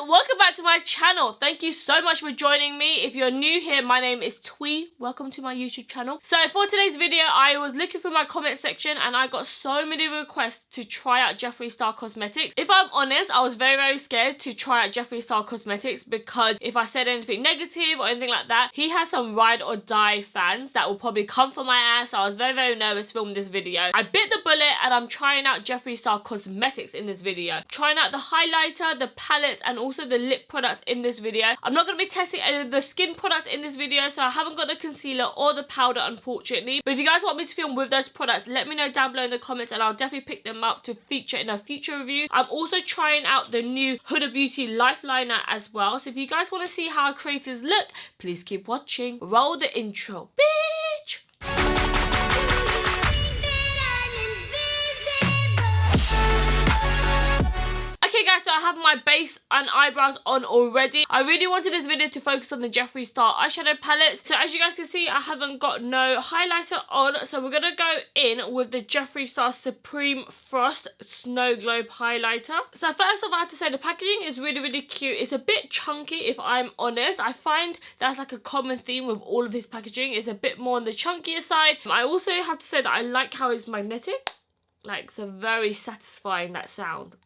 welcome back to my channel. Thank you so much for joining me. If you're new here, my name is Thuy. Welcome to my YouTube channel. So for today's video, I was looking through my comment section and I got so many requests to try out Jeffree Star Cosmetics. If I'm honest, I was very scared to try out Jeffree Star Cosmetics because if I said anything negative or anything like that, he has some ride or die fans that will probably come for my ass. So I was very nervous filming this video. I bit the bullet and I'm trying out Jeffree Star Cosmetics in this video. Trying out the highlighter, the palettes and also the lip products in this video. I'm not going to be testing any of the skin products in this video, so I haven't got the concealer or the powder unfortunately. But if you guys want me to film with those products, let me know down below in the comments and I'll definitely pick them up to feature in a future review. I'm also trying out the new Huda Beauty Lifeliner as well. So if you guys want to see how our creators look, please keep watching. Roll the intro, bitch! Okay guys, so I have my base and eyebrows on already. I really wanted this video to focus on the Jeffree Star eyeshadow palette. So as you guys can see, I haven't got no highlighter on. So we're going to go in with the Jeffree Star Supreme Frost Snow Globe highlighter. So first off, I have to say the packaging is really cute. It's a bit chunky if I'm honest. I find that's like a common theme with all of his packaging. It's a bit more on the chunkier side. I also have to say that I like how it's magnetic. Like, it's a very satisfying, that sound.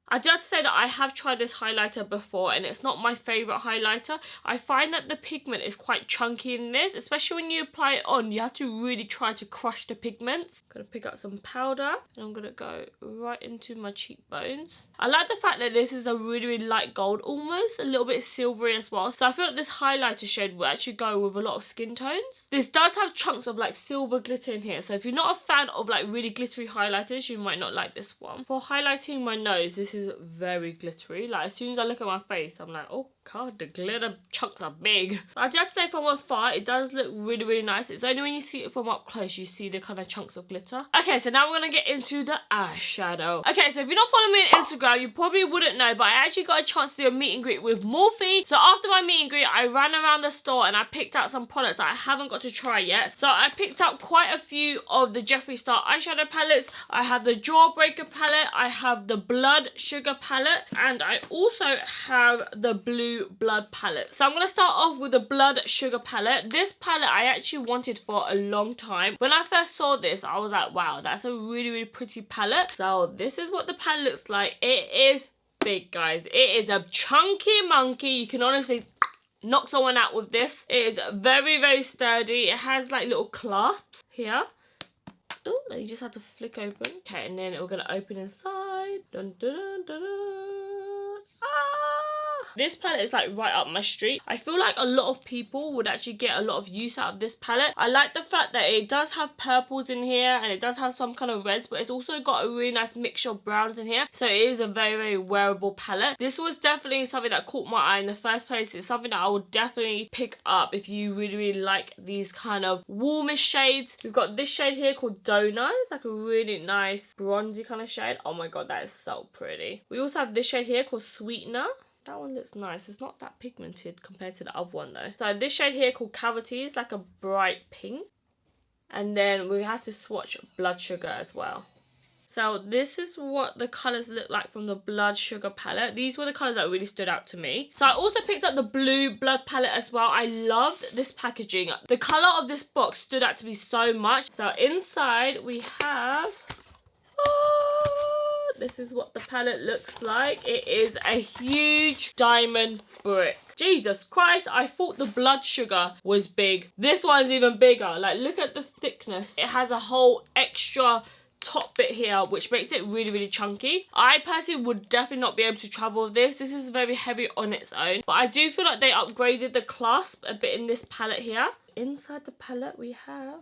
I do have to say that I have tried this highlighter before and it's not my favourite highlighter. I find that the pigment is quite chunky in this, especially when you apply it on. You have to really try to crush the pigments. Gonna pick up some powder and I'm gonna go right into my cheekbones. I like the fact that this is a really light gold, almost a little bit silvery as well. So I feel like this highlighter shade will actually go with a lot of skin tones. This does have chunks of like silver glitter in here. So if you're not a fan of like really glittery highlighters, you might not like this one. For highlighting my nose, this is very glittery. Like as soon as I look at my face, I'm like, oh god, the glitter chunks are big. I do have to say from afar, it does look really nice. It's only when you see it from up close you see the kind of chunks of glitter. Okay, so now we're gonna get into the eyeshadow. Okay, so if you're not following me on Instagram, you probably wouldn't know, but I actually got a chance to do a meet and greet with Morphe. So after my meet and greet, I ran around the store and I picked out some products that I haven't got to try yet. So I picked up quite a few of the Jeffree Star eyeshadow palettes. I have the Jawbreaker palette, I have the Blood Sugar palette, and I also have the Blue Blood palette. So I'm going to start off with the Blood Sugar palette. This palette I actually wanted for a long time. When I first saw this, I was like, wow, that's a really pretty palette. So this is what the palette looks like. It is big, guys. It is a chunky monkey. You can honestly knock someone out with this. It is very sturdy. It has like little clasps here. Oh, you just have to flick open. Okay, and then we're going to open inside. Dun, dun, dun, dun, dun. Ah! This palette is like right up my street. I feel like a lot of people would actually get a lot of use out of this palette. I like the fact that it does have purples in here and it does have some kind of reds, but it's also got a really nice mixture of browns in here. So it is a very wearable palette. This was definitely something that caught my eye in the first place. It's something that I would definitely pick up if you really like these kind of warmish shades. We've got this shade here called Donut. It's like a really nice bronzy kind of shade. Oh my god, that is so pretty. We also have this shade here called Sweetener. That one looks nice. It's not that pigmented compared to the other one though. So this shade here called Cavity is like a bright pink. And then we have to swatch Blood Sugar as well. So this is what the colours look like from the Blood Sugar palette. These were the colours that really stood out to me. So I also picked up the Blue Blood palette as well. I loved this packaging. The colour of this box stood out to me so much. So inside we have... this is what the palette looks like. It is a huge diamond brick. Jesus Christ, I thought the Blood Sugar was big. This one's even bigger. Like, look at the thickness. It has a whole extra top bit here, which makes it really chunky. I personally would definitely not be able to travel with this. This is very heavy on its own. But I do feel like they upgraded the clasp a bit in this palette here. Inside the palette we have...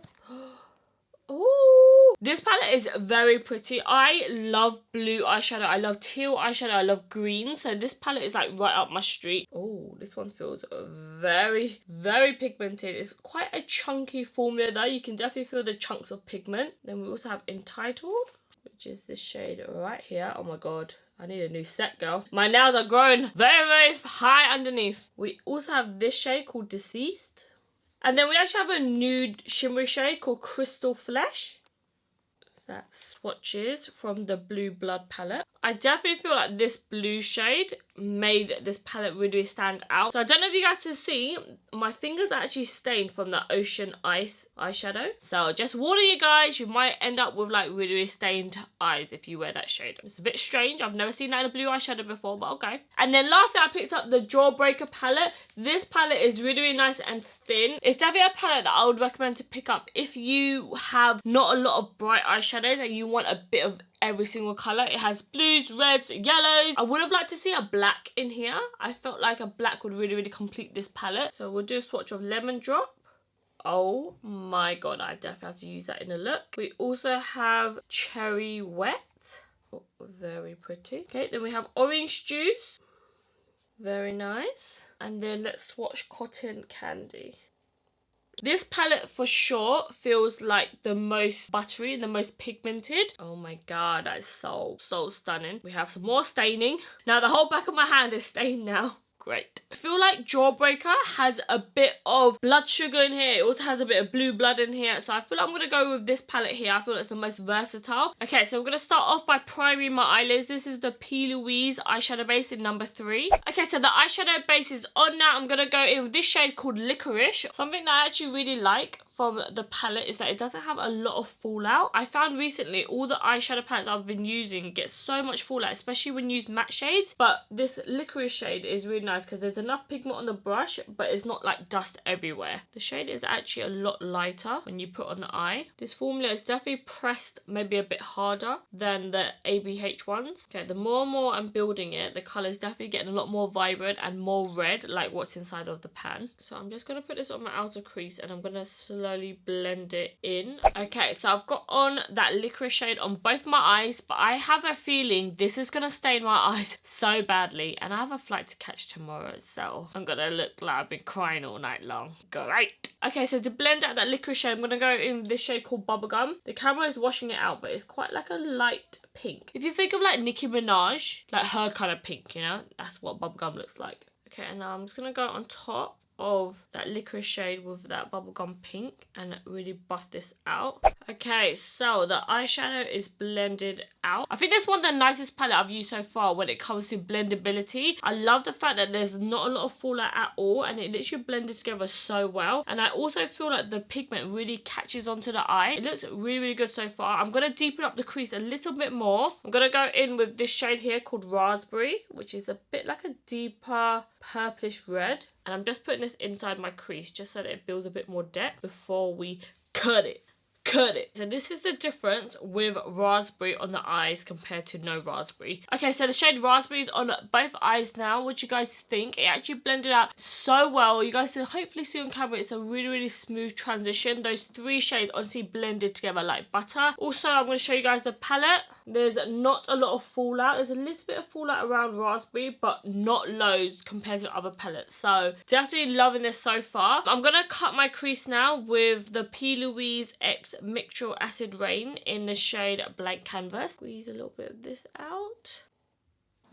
oh, this palette is very pretty. I love blue eyeshadow. I love teal eyeshadow. I love green. So this palette is like right up my street. Oh, this one feels very pigmented. It's quite a chunky formula though. You can definitely feel the chunks of pigment. Then we also have Entitled, which is this shade right here. Oh my god, I need a new set, girl. My nails are growing very high underneath. We also have this shade called Deceased. And then we actually have a nude shimmery shade called Crystal Flesh. That's swatches from the Blue Blood palette. I definitely feel like this blue shade made this palette really stand out. So I don't know if you guys can see, my fingers are actually stained from the Ocean Ice eyeshadow. So just warning you guys, you might end up with like really stained eyes if you wear that shade. It's a bit strange. I've never seen that in a blue eyeshadow before, but okay. And then lastly, I picked up the Jawbreaker palette. This palette is really nice and thin. It's definitely a palette that I would recommend to pick up if you have not a lot of bright eyeshadows and you want a bit of every single colour. It has blues, reds, yellows. I would have liked to see a black in here. I felt like a black would really complete this palette. So we'll do a swatch of Lemon Drop. Oh my god, I definitely have to use that in a look. We also have Cherry Wet. Oh, very pretty. Okay, then we have Orange Juice. Very nice. And then let's swatch Cotton Candy. This palette for sure feels like the most buttery and the most pigmented. Oh my god, that is so stunning. We have some more staining. Now the whole back of my hand is stained now. Great. I feel like Jawbreaker has a bit of blood sugar in here. It also has a bit of blue blood in here. So I feel like I'm going to go with this palette here. I feel it's the most versatile. Okay, so we're going to start off by priming my eyelids. This is the P. Louise eyeshadow base in number 3. Okay, so the eyeshadow base is on now. I'm going to go in with this shade called Licorice. Something that I actually really like from the palette is that it doesn't have a lot of fallout. I found recently all the eyeshadow palettes I've been using get so much fallout, especially when you use matte shades. But this Licorice shade is really nice because there's enough pigment on the brush, but it's not like dust everywhere. The shade is actually a lot lighter when you put on the eye. This formula is definitely pressed maybe a bit harder than the ABH ones. Okay, the more and more I'm building it, the colour is definitely getting a lot more vibrant and more red, like what's inside of the pan. So I'm just going to put this on my outer crease and I'm going to slowly blend it in. Okay, so I've got on that Licorice shade on both my eyes, but I have a feeling this is going to stain my eyes so badly, and I have a flight to catch tomorrow, so I'm going to look like I've been crying all night long. Great. Okay, so to blend out that Licorice shade, I'm going to go in with this shade called Bubblegum. The camera is washing it out, but it's quite like a light pink. If you think of like Nicki Minaj, like her colour pink, you know, that's what Bubblegum looks like. Okay, and now I'm just going to go on top of that Licorice shade with that bubblegum pink and really buff this out. Okay, so the eyeshadow is blended out. I think that's one of the nicest palette I've used so far when it comes to blendability. I love the fact that there's not a lot of fallout at all and it literally blended together so well. And I also feel like the pigment really catches onto the eye. It looks really good so far. I'm going to deepen up the crease a little bit more. I'm going to go in with this shade here called Raspberry, which is a bit like a deeper purplish red. And I'm just putting this inside my crease just so that it builds a bit more depth before we cut it. So this is the difference with raspberry on the eyes compared to no raspberry. Okay, so the shade Raspberry is on both eyes now. What do you guys think? It actually blended out so well. You guys can hopefully see on camera it's a really smooth transition. Those 3 shades honestly blended together like butter. Also, I'm going to show you guys the palette. There's not a lot of fallout. There's a little bit of fallout around raspberry, but not loads compared to other palettes. So definitely loving this so far. I'm going to cut my crease now with the P. Louise X Mixture Acid Rain in the shade Blank Canvas. Squeeze a little bit of this out.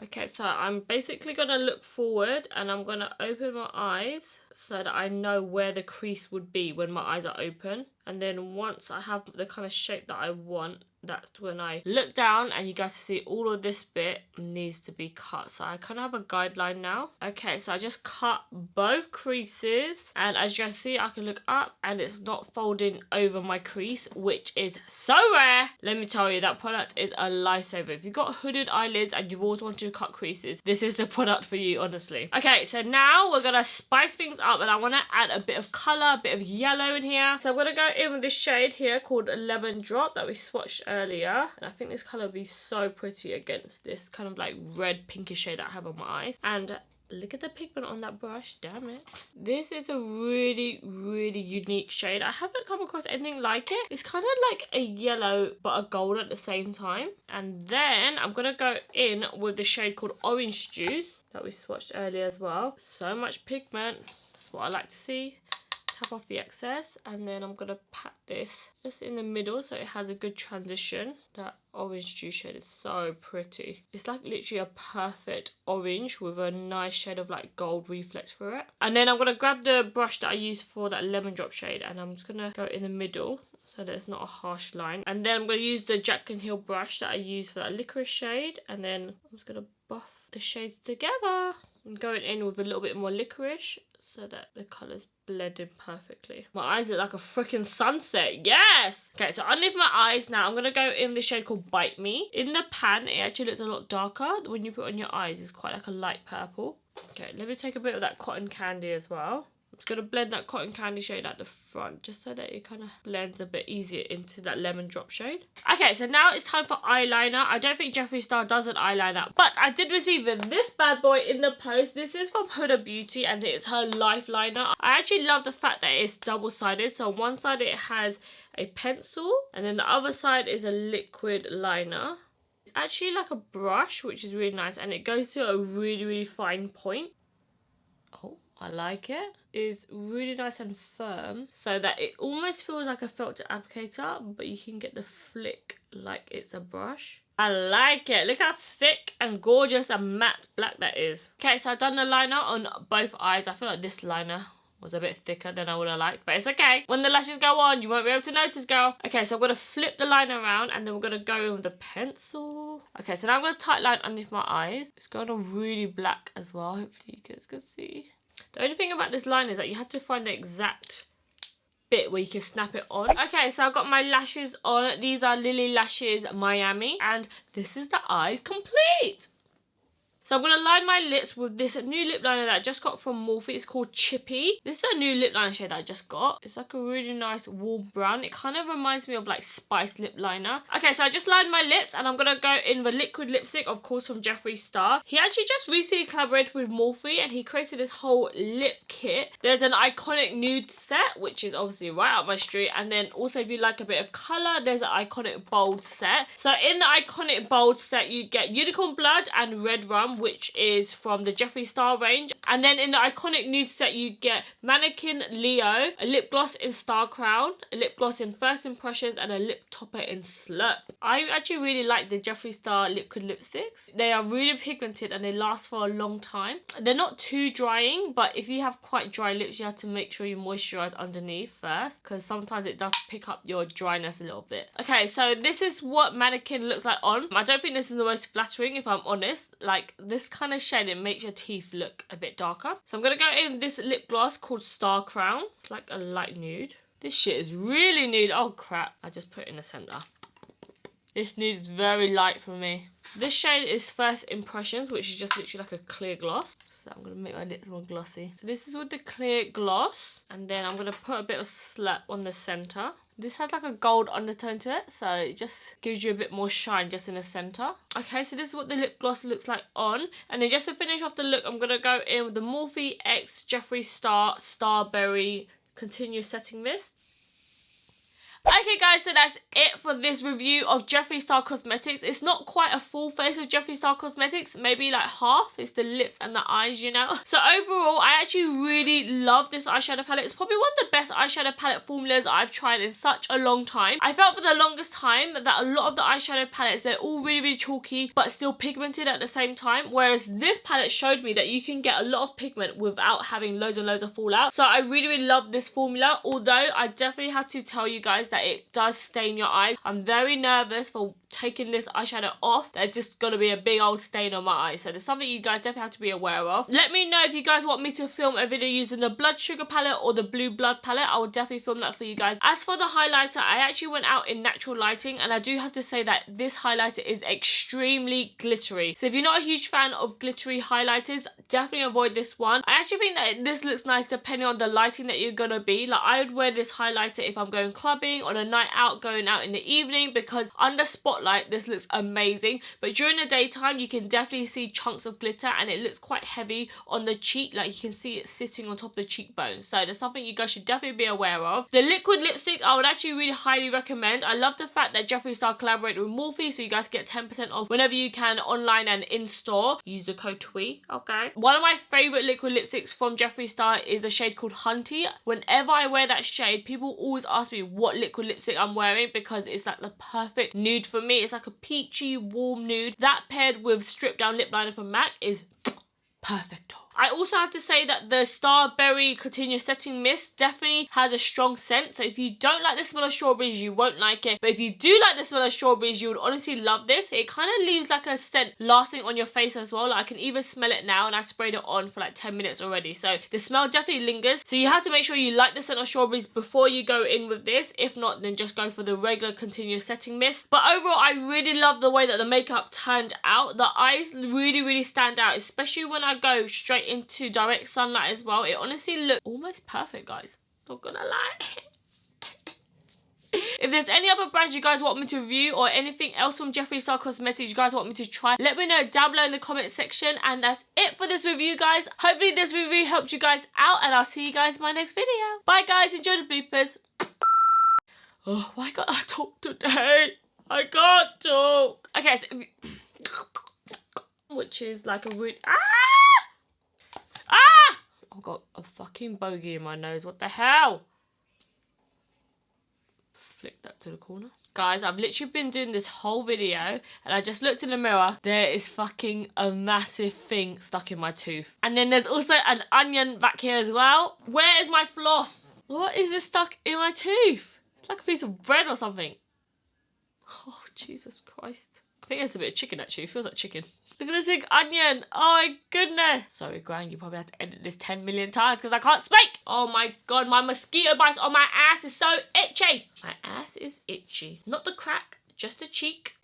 Okay, so I'm basically going to look forward and I'm going to open my eyes so that I know where the crease would be when my eyes are open. And then once I have the kind of shape that I want, that's when I look down and you guys see all of this bit needs to be cut. So I kind of have a guideline now. Okay, so I just cut both creases and as you guys see I can look up and it's not folding over my crease, which is so rare. Let me tell you, that product is a lifesaver. If you've got hooded eyelids and you've always wanted to cut creases, this is the product for you, honestly. Okay, so now we're gonna spice things up and I want to add a bit of colour, a bit of yellow in here. So I'm gonna go in with this shade here called Lemon Drop that we swatched earlier, and I think this colour would be so pretty against this kind of like red pinkish shade that I have on my eyes. And look at the pigment on that brush, damn it. This is a really unique shade. I haven't come across anything like it. It's kind of like a yellow but a gold at the same time. And then I'm gonna go in with the shade called Orange Juice that we swatched earlier as well. So much pigment, that's what I like to see. Tap off the excess and then I'm going to pat this just in the middle so it has a good transition. That orange juice shade is so pretty. It's like literally a perfect orange with a nice shade of like gold reflex through it. And then I'm going to grab the brush that I used for that Lemon Drop shade and I'm just going to go in the middle so that it's not a harsh line. And then I'm going to use the Jack and Hill brush that I used for that licorice shade. And then I'm just going to buff the shades together. I'm going in with a little bit more licorice so that the colours blend in perfectly. My eyes look like a freaking sunset. Yes! Okay, so underneath my eyes now, I'm going to go in the shade called Bite Me. In the pan, it actually looks a lot darker. When you put it on your eyes, it's quite like a light purple. Okay, let me take a bit of that cotton candy as well. I'm just going to blend that cotton candy shade at the front just so that it kind of blends a bit easier into that lemon drop shade. Okay, so now it's time for eyeliner. I don't think Jeffree Star does an eyeliner, but I did receive this bad boy in the post. This is from Huda Beauty and it's her Lifeliner. I actually love the fact that it's double-sided. So on one side it has a pencil and then the other side is a liquid liner. It's actually like a brush, which is really nice, and it goes to a really, really fine point. Oh, I like it. It's really nice and firm so that it almost feels like a felt tip applicator, but you can get the flick like it's a brush. I like it. Look how thick and gorgeous and matte black that is. Okay, so I've done the liner on both eyes. I feel like this liner was a bit thicker than I would have liked, but it's okay. When the lashes go on, you won't be able to notice, girl. Okay, so I'm going to flip the liner around and then we're going to go in with the pencil. Okay, so now I'm going to tight line underneath my eyes. It's going on really black as well. Hopefully you guys can see. The only thing about this line is that you have to find the exact bit where you can snap it on. Okay, so I've got my lashes on. These are Lily Lashes Miami and this is the eyes complete. So I'm going to line my lips with this new lip liner that I just got from Morphe. It's called Chippy. This is a new lip liner shade that I just got. It's like a really nice warm brown. It kind of reminds me of like Spice lip liner. Okay, so I just lined my lips and I'm going to go in the liquid lipstick, of course, from Jeffree Star. He actually just recently collaborated with Morphe and he created this whole lip kit. There's an iconic nude set, which is obviously right up my street. And then also if you like a bit of colour, there's an iconic bold set. So in the iconic bold set, you get Unicorn Blood and Red Rum, which is from the Jeffree Star range. And then in the iconic nude set, you get Mannequin Leo, a lip gloss in Star Crown, a lip gloss in First Impressions, and a lip topper in Slurp. I actually really like the Jeffree Star liquid lipsticks. They are really pigmented and they last for a long time. They're not too drying, but if you have quite dry lips, you have to make sure you moisturize underneath first, because sometimes it does pick up your dryness a little bit. Okay, so this is what Mannequin looks like on. I don't think this is the most flattering, if I'm honest. Like, this kind of shade, it makes your teeth look a bit darker. So I'm going to go in this lip gloss called Star Crown. It's like a light nude. This shit is really nude. Oh crap, I just put it in the center. This nude is very light for me. This shade is First Impressions, which is just literally like a clear gloss. So I'm going to make my lips more glossy. So this is with the clear gloss. And then I'm going to put a bit of Slurp on the center. This has like a gold undertone to it, so it just gives you a bit more shine just in the center. Okay, so this is what the lip gloss looks like on. And then just to finish off the look, I'm going to go in with the Morphe X Jeffree Star Starberry Continue Setting Mist. Okay guys, so that's it for this review of Jeffree Star Cosmetics. It's not quite a full face of Jeffree Star Cosmetics, maybe like half. It's the lips and the eyes, you know. So overall, I actually really love this eyeshadow palette. It's probably one of the best eyeshadow palette formulas I've tried in such a long time. I felt for the longest time that a lot of the eyeshadow palettes, they're all really, really chalky, but still pigmented at the same time. Whereas this palette showed me that you can get a lot of pigment without having loads and loads of fallout. So I really, really love this formula. Although I definitely had to tell you guys that it does stain your eyes. I'm very nervous for taking this eyeshadow off. There's just gonna be a big old stain on my eyes, so there's something you guys definitely have to be aware of. Let me know if you guys want me to film a video using the Blood Sugar palette or the Blue Blood palette. I will definitely film that for you guys. As for the highlighter, I actually went out in natural lighting, and I do have to say that this highlighter is extremely glittery. So if you're not a huge fan of glittery highlighters, definitely avoid this one. I actually think that this looks nice depending on the lighting that you're gonna be. Like, I would wear this highlighter if I'm going clubbing, on a night out, going out in the evening, because under spotlight this looks amazing, but during the daytime you can definitely see chunks of glitter and it looks quite heavy on the cheek. Like, you can see it sitting on top of the cheekbones, so there's something you guys should definitely be aware of. The liquid lipstick I would actually really highly recommend. I love the fact that Jeffree Star collaborated with Morphe, so you guys get 10% off whenever you can, online and in store. Use the code Thuy. Okay, one of my favorite liquid lipsticks from Jeffree Star is a shade called Hunty. Whenever I wear that shade, people always ask me what liquid lipstick I'm wearing, because it's like the perfect nude for me. It's like a peachy warm nude that paired with stripped down lip liner from MAC is perfect. I also have to say that the Starberry Continuous Setting Mist definitely has a strong scent. So if you don't like the smell of strawberries, you won't like it. But if you do like the smell of strawberries, you would honestly love this. It kind of leaves like a scent lasting on your face as well. Like I can even smell it now, and I sprayed it on for like 10 minutes already. So the smell definitely lingers. So you have to make sure you like the scent of strawberries before you go in with this. If not, then just go for the regular Continuous Setting Mist. But overall, I really love the way that the makeup turned out. The eyes really stand out, especially when I go straight into direct sunlight as well. It honestly looks almost perfect, guys. Not gonna lie. If there's any other brands you guys want me to review or anything else from Jeffree Star Cosmetics you guys want me to try, let me know down below in the comment section. And that's it for this review, guys. Hopefully this review helped you guys out, and I'll see you guys in my next video. Bye, guys. Enjoy the bloopers. Oh, why can't I talk today? I can't talk. Okay, so which is like a weird... I've got a fucking bogey in my nose. What the hell? Flick that to the corner. Guys, I've literally been doing this whole video and I just looked in the mirror. There is fucking a massive thing stuck in my tooth. And then there's also an onion back here as well. Where is my floss? What is this stuck in my tooth? It's like a piece of bread or something. Oh, Jesus Christ. I think it's a bit of chicken actually. It feels like chicken. Look at this big onion. Oh my goodness. Sorry, Gran, you probably have to edit this 10 million times because I can't speak. Oh my God, my mosquito bites on my ass is so itchy. My ass is itchy. Not the crack, just the cheek.